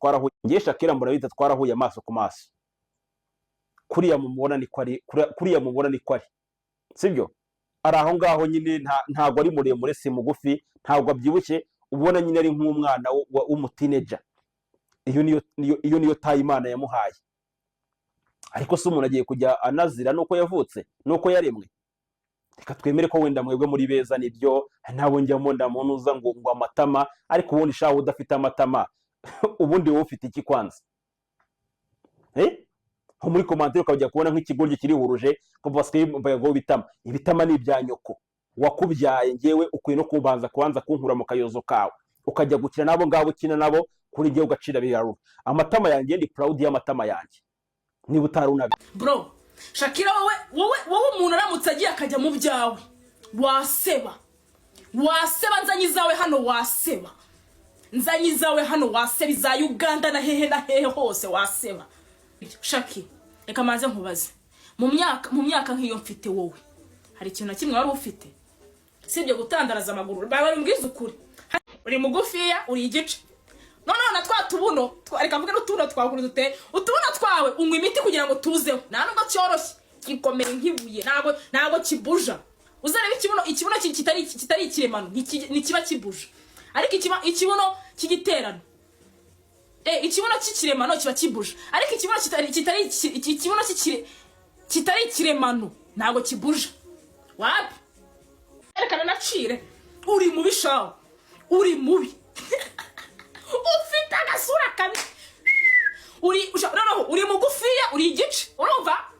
twarahuye ngiye Shakira murabita twarahuye amaso ku maso kuriya mumubona ni kwari kuriya mubona ni kwari sibyo ari aho ngaho nyine ntago ari muremure si mugufi ntago abyibushye ubona nyine ari nk'umwana w'umutineja iyo niyo tayi Imana yamuhaye ariko se umuntu agiye kujya anazira nuko yavutse nuko yaremwe reka twemere ko wenda mwebwe muri beza nibyo ntabwo njyamo ndamunuza ngo amatama ariko ubundi shaho udafite amatama ubundi wowe ufite iki kwanza nko muri commentaire ukajya kubona nk'ikigoryi kirihuruje ko basigaye bayago ibitama ni ibya nyoko wakubyaye ngewe ukwiye no kubanza kunkura mu kayozo kawe ukajya gukina nabo ngabo ukina nabo kuri ngewe ugacira biraru amatama yanjye ndi proud y'amatama yanjye niba utarunabi bro Shakira wowe umuntu aramutse agiye akajya mu byawe waseba nzanyizawe hano waseba iza Uganda na hehe hose waseba Shaki reka maze nkubaze mu myaka nk'iyo mfite wowe hari ikintu na kimwe wari ufite sibyo gutandaraza amaguru bari mbwiza ukuri uri mugufiya uri igice none na twatubuno reka mvuge n'utubuno twaguru dute utubuno twawe unywa imiti kugira ngo tuzeho nta nubwo cyoroshye gikomera nk'ibuye ntago kibuja uzareba ikibuno kitari ikiremano ntikiba kibuja ariko ikibuno kigiterano ikibuno cy'ikiremano kiba kibuja ariko ikibuno kitari ikiremano ntago kibuja wapi reka nacire uri mubi shawo uri mubi ufite agasura kabi uri mugufiya uri igice urumva